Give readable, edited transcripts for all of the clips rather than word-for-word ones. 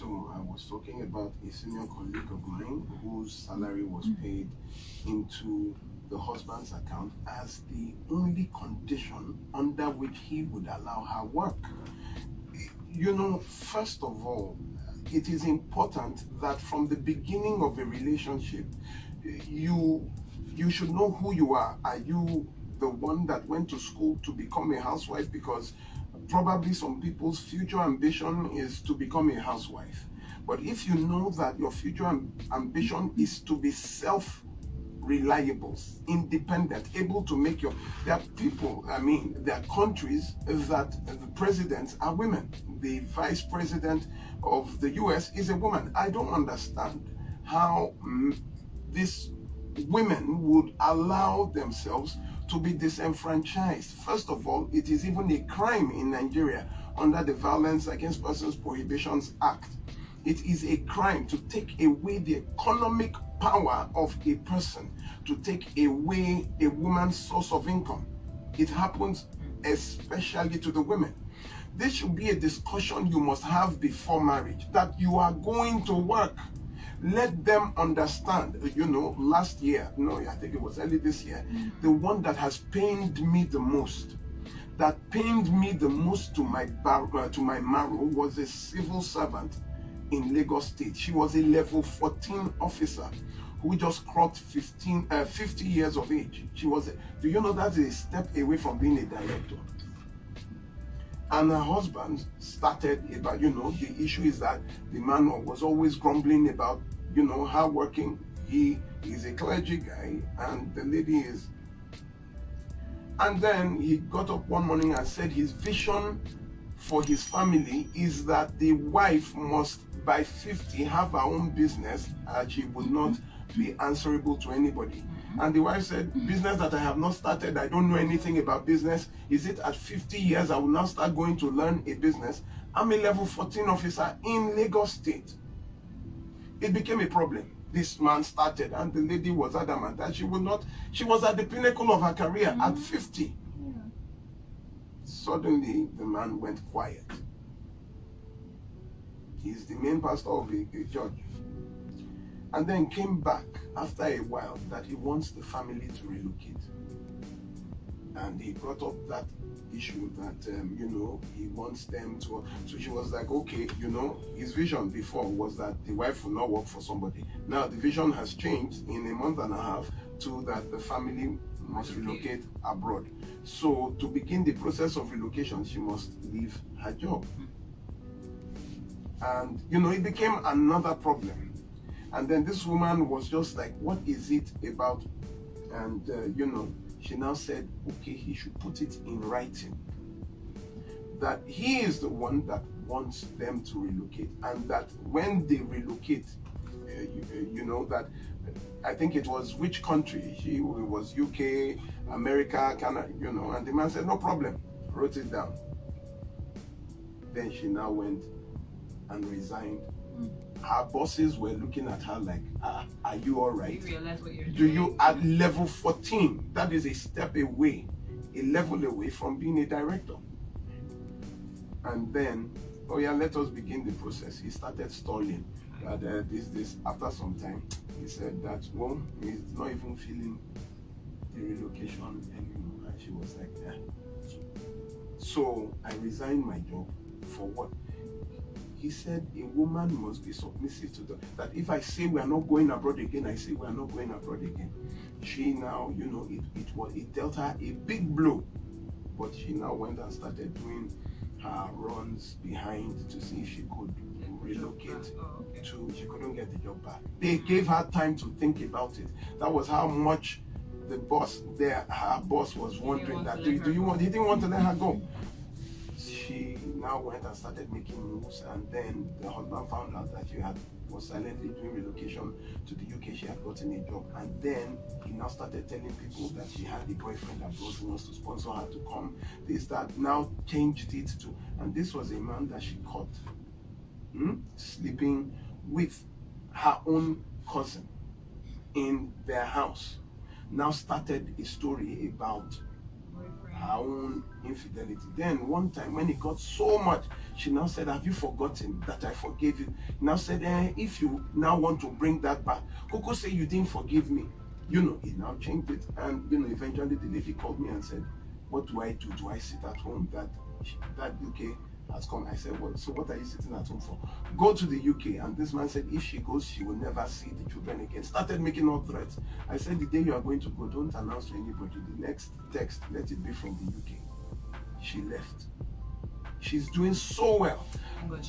So I was talking about a senior colleague of mine whose salary was paid into the husband's account as the only condition under which he would allow her work. You know, first of all, it is important that from the beginning of a relationship, you should know who you are. Are you the one that went to school to become a housewife? Because probably some people's future ambition is to become a housewife. But if you know that your future ambition is to be self-reliable, independent, able to make there are people, there are countries that the presidents are women. The vice president of the US is a woman. I don't understand how these women would allow themselves to be disenfranchised. First of all, it is even a crime in Nigeria under the Violence Against Persons Prohibitions Act. It is a crime to take away the economic power of a person, to take away a woman's source of income. It happens especially to the women. This should be a discussion you must have before marriage, that you are going to work. Let them understand. You know, last year, no, I think it was early this year, the one that has pained me the most, to my marrow, was a civil servant in Lagos State. She was a level 14 officer who just clocked 50 years of age. Do you know that's a step away from being a director? And her husband started about, the issue is that the man was always grumbling about, hardworking. He is a clergy guy and the lady is. And then he got up one morning and said his vision for his family is that the wife must, by 50, have her own business and she would not be answerable to anybody. And the wife said, business that I have not started, I don't know anything about business. Is it at 50 years I will now start going to learn a business? I'm a level 14 officer in Lagos State. It became a problem. This man started and the lady was adamant that she was at the pinnacle of her career at 50. Yeah. Suddenly the man went quiet. He's the main pastor of a church. And then came back after a while that he wants the family to relocate. And he brought up that issue that, he wants them to. So she was like, okay, his vision before was that the wife will not work for somebody. Now the vision has changed in a month and a half to that the family must relocate abroad. So to begin the process of relocation, she must leave her job. And, it became another problem. And then this woman was just like, what is it about? And, she now said, okay, he should put it in writing. That he is the one that wants them to relocate. And that when they relocate, that I think it was which country? It was UK, America, Canada, and the man said, no problem, wrote it down. Then she now went and resigned. Her bosses were looking at her like, are you all right? You realize what you're doing? Do you at level 14? That is a step away, a level away from being a director. And then, let us begin the process. He started stalling. That this after some time, he said that he's not even feeling the relocation anymore. And she was like, yeah. So I resigned my job for what? He said a woman must be submissive to that. If I say we are not going abroad again, I say we are not going abroad again. She now, it dealt her a big blow. But she now went and started doing her runs behind to see if she could relocate she couldn't get the job back. They gave her time to think about it. That was how much her boss was wondering that he didn't want to let her go. She now went and started making moves, and then the husband found out that she was silently doing relocation to the UK. She had gotten a job, and then he now started telling people that she had a boyfriend abroad who wants to sponsor her to come. That now changed it to, and this was a man that she caught sleeping with her own cousin in their house. Now started a story about her own infidelity. Then one time when it got so much, she now said, have you forgotten that I forgave you? Now said, if you now want to bring that back, Coco say you didn't forgive me. He now changed it. And eventually the lady called me and said, what do I do? Do I sit at home? That UK has come. I said, well, so what are you sitting at home for? Go to the UK. And this man said, if she goes, she will never see the children again. Started making all threats. I said, the day you are going to go, don't announce to anybody. The next text, let it be from the UK. She left. She's doing so well.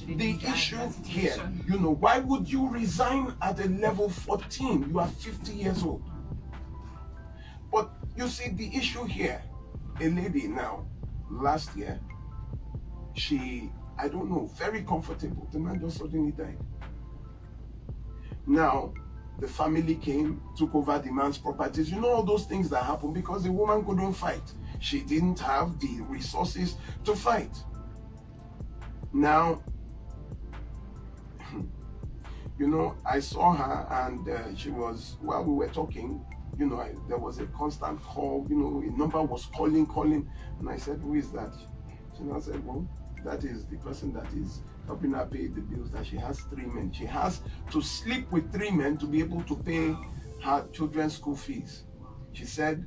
The issue here, why would you resign at a level 14? You are 50 years old. But you see, the issue here, a lady now, last year, I don't know, very comfortable. The man just suddenly died. Now, the family came, took over the man's properties. All those things that happen because the woman couldn't fight. She didn't have the resources to fight. Now, I saw her and she was, while we were talking, there was a constant call, a number was calling. And I said, who is that? She now said, well, that is the person that is helping her pay the bills, that she has 3 men. She has to sleep with 3 men to be able to pay her children's school fees. She said,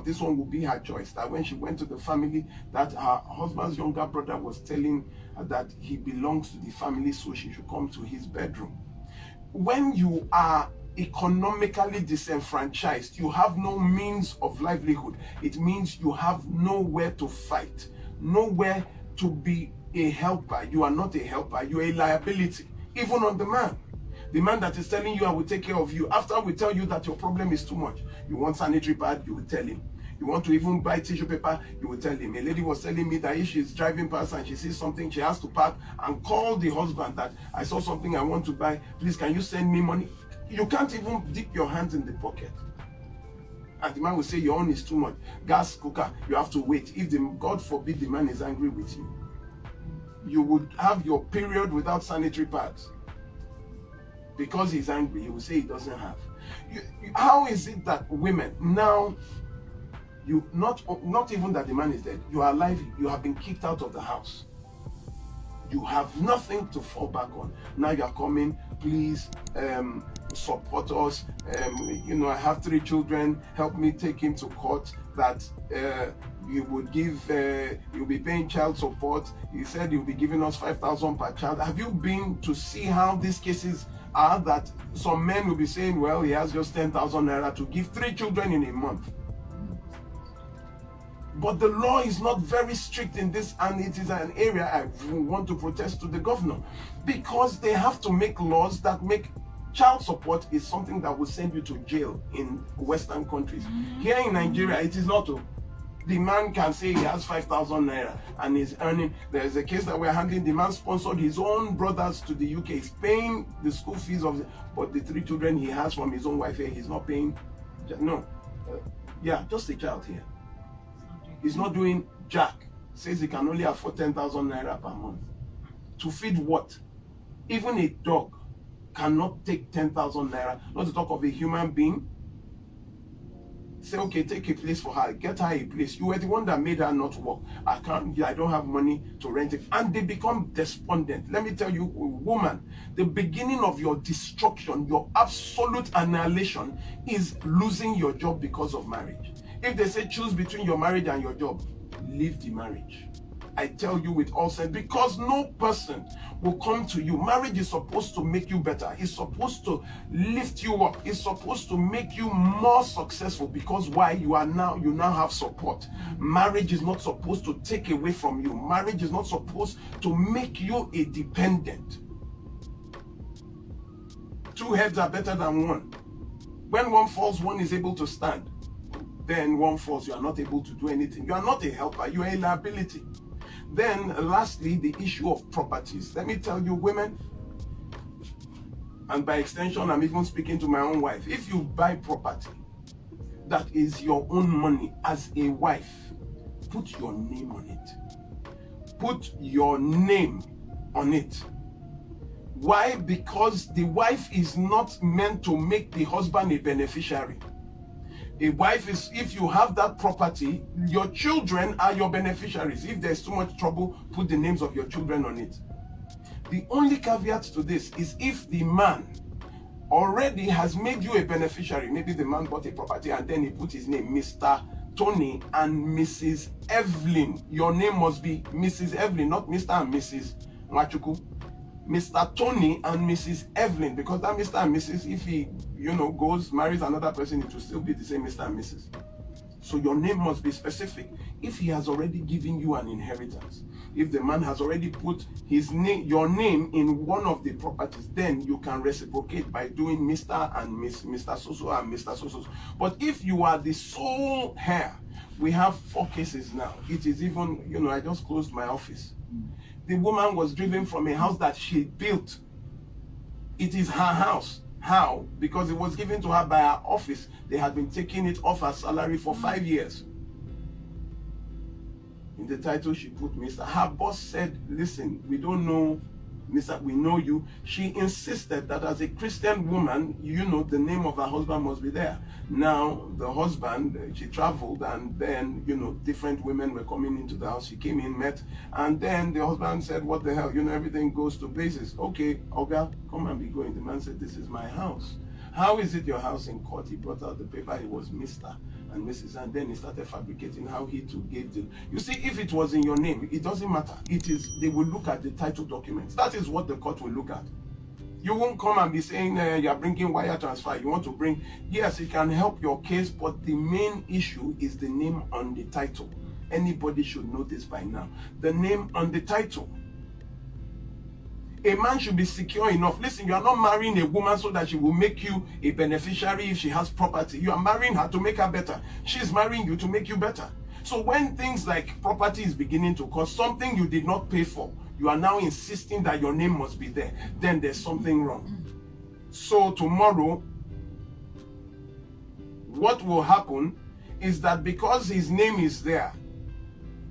this one will be her choice. That when she went to the family, that her husband's younger brother was telling her that he belongs to the family, so she should come to his bedroom. When you are economically disenfranchised, you have no means of livelihood. It means you have nowhere to fight, nowhere to be a helper. You are not a helper, you are a liability, even on the man. The man that is telling you, I will take care of you, after we tell you that your problem is too much. You want sanitary pad, you will tell him. You want to even buy tissue paper, you will tell him. A lady was telling me that if she's driving past and she sees something, she has to park and call the husband that I saw something I want to buy. Please, can you send me money? You can't even dip your hands in the pocket. And the man will say, your own is too much. Gas cooker, you have to wait. If God forbid the man is angry with you, you would have your period without sanitary pads. Because he's angry, he will say he doesn't have. How is it that women now, not even that the man is dead, you are alive, you have been kicked out of the house. You have nothing to fall back on. Now you are coming, please support us. I have 3 children, help me take him to court, that you would give, you'll be paying child support. He said you'll be giving us 5,000 per child. Have you been to see how these cases are, that some men will be saying, well, he has just 10,000 naira to give 3 children in a month. But the law is not very strict in this, and it is an area I want to protest to the governor, because they have to make laws that make child support is something that will send you to jail in Western countries. Here in Nigeria, it is not. The man can say he has 5,000 naira and he's earning. There is a case that we're handling. The man sponsored his own brothers to the UK. He's paying the school fees but the 3 children he has from his own wife here, he's not paying. No. Just a child here. He's not doing jack. Says he can only afford 10,000 naira per month. To feed what? Even a dog cannot take 10,000 naira, not to talk of a human being. Say, okay, take a place for her, get her a place. You were the one that made her not work. I don't have money to rent it. And they become despondent. Let me tell you, woman, the beginning of your destruction, your absolute annihilation, is losing your job because of marriage. If they say choose between your marriage and your job, leave the marriage. I tell you with all sense, because no person will come to you. Marriage is supposed to make you better. It's supposed to lift you up. It's supposed to make you more successful, because why? You now have support. Marriage is not supposed to take away from you. Marriage is not supposed to make you a dependent. 2 heads are better than 1. When one falls, one is able to stand. Then one falls, you are not able to do anything. You are not a helper, you are a liability. Then lastly, the issue of properties. Let me tell you, women, and by extension, I'm even speaking to my own wife. If you buy property that is your own money as a wife, put your name on it. Put your name on it. Why? Because the wife is not meant to make the husband a beneficiary. A wife is, if you have that property, your children are your beneficiaries. If there's too much trouble, put the names of your children on it. The only caveat to this is if the man already has made you a beneficiary. Maybe the man bought a property and then he put his name, Mr. Tony and Mrs. Evelyn. Your name must be Mrs. Evelyn, not Mr. and Mrs. Machuku. Mr. Tony and Mrs. Evelyn, because that Mr. and Mrs., if he, goes, marries another person, it will still be the same Mr. and Mrs. So your name must be specific. If he has already given you an inheritance, if the man has already put his name, your name in one of the properties, then you can reciprocate by doing Mr. and Mr. So-so and Mr. So-so. But if you are the sole heir, we have 4 cases now. It is even, I just closed my office. The woman was driven from a house that she built. It is her house. How? Because it was given to her by her office. They had been taking it off her salary for 5 years. In the title, she put Mr. Her boss said, listen, we don't know, Mr. We know you. She insisted that as a Christian woman, the name of her husband must be there. Now, the husband, she traveled, and then, different women were coming into the house. She came in, met, and then the husband said, what the hell, everything goes to places. Okay, Oga, come and be going. The man said, this is my house. How is it your house? In court? He brought out the paper. It was Mr. and Mrs. And then he started fabricating how he too gave the... You see, if it was in your name, it doesn't matter. They will look at the title documents. That is what the court will look at. You won't come and be saying you're bringing wire transfer. You want to bring... Yes, it can help your case, but the main issue is the name on the title. Anybody should know this by now. The name on the title. A man should be secure enough. Listen, you are not marrying a woman so that she will make you a beneficiary if she has property. You are marrying her to make her better. She's marrying you to make you better. So when things like property is beginning to cost, something you did not pay for, you are now insisting that your name must be there, then there's something wrong. So tomorrow, what will happen is that because his name is there,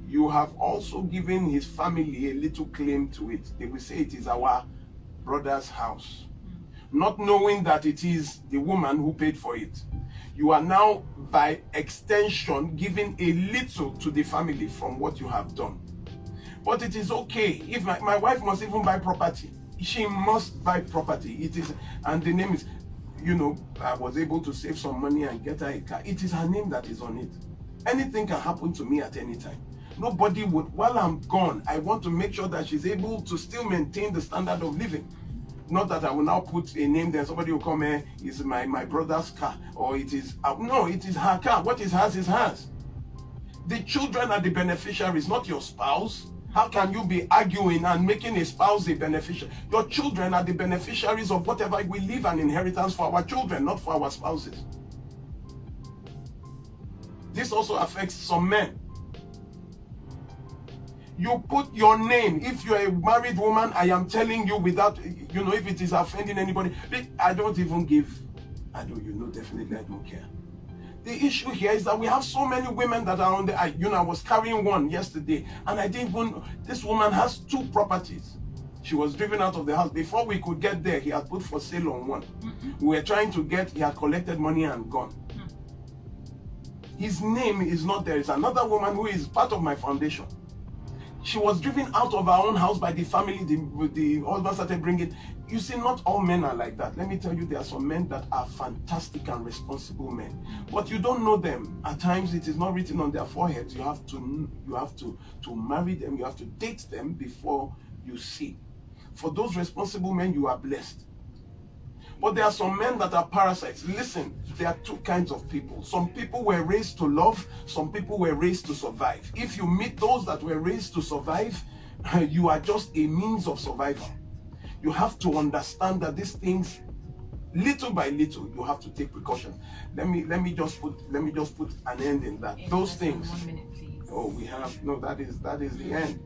you have also given his family a little claim to it. They will say it is our brother's house, not knowing that it is the woman who paid for it. You are now, by extension, giving a little to the family from what you have done. But it is okay. If my wife must even buy property. She must buy property. It is, and the name is, I was able to save some money and get her a car. It is her name that is on it. Anything can happen to me at any time. Nobody would, while I'm gone, I want to make sure that she's able to still maintain the standard of living. Not that I will now put a name there, somebody will come here, it's my brother's car, or it is, no, it is her car. What is hers is hers. The children are the beneficiaries, not your spouse. How can you be arguing and making a spouse a beneficiary? Your children are the beneficiaries of whatever we leave an inheritance for our children, not for our spouses. This also affects some men. You put your name. If you're a married woman, I am telling you without, if it is offending anybody, I don't even give, definitely I don't care. The issue here is that we have so many women that are on the, I was carrying one yesterday, and I didn't even, this woman has 2 properties. She was driven out of the house. Before we could get there, he had put for sale on one. We were trying to get, he had collected money and gone. His name is not there. It's another woman who is part of my foundation. She was driven out of her own house by the family. The husband started bringing. You see, not all men are like that. Let me tell you, there are some men that are fantastic and responsible men, but you don't know them. At times, it is not written on their foreheads. You have to marry them. You have to date them before you see. For those responsible men, you are blessed. But there are some men that are parasites. Listen, there are 2 kinds of people. Some people were raised to love. Some people were raised to survive. If you meet those that were raised to survive, you are just a means of survival. You have to understand that these things, little by little, you have to take precaution. Let me just put an end in that. Those things. 1 minute, please. Oh, we have no. That is the end.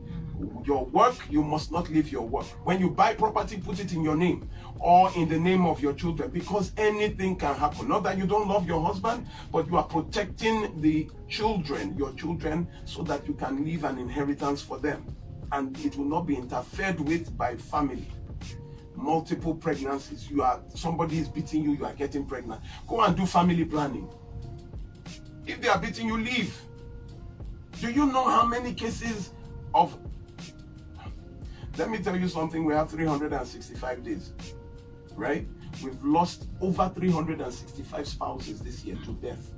Your work, you must not leave your work. When you buy property, put it in your name or in the name of your children, because anything can happen. Not that you don't love your husband, but you are protecting the children, your children, so that you can leave an inheritance for them, and it will not be interfered with by family. Multiple pregnancies. Somebody is beating you, you are getting pregnant. Go and do family planning. If they are beating you, leave. Do you know how many cases of... Let me tell you something. We have 365 days, right? We've lost over 365 spouses this year to death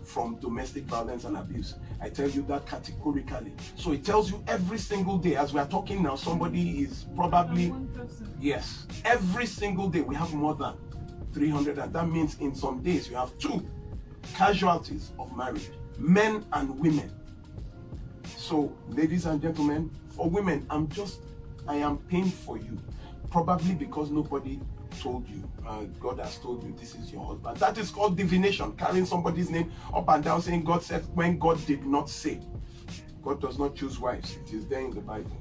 from domestic violence and abuse. I tell you that categorically. So it tells you every single day, as we are talking now, somebody is probably... Yes. Every single day we have more than 300. And that means in some days you have 2 casualties of marriage, men and women. So, ladies and gentlemen, for women, I am pained for you. Probably because nobody told you. God has told you this is your husband. That is called divination. Carrying somebody's name up and down saying God said when God did not say. God does not choose wives. It is there in the Bible.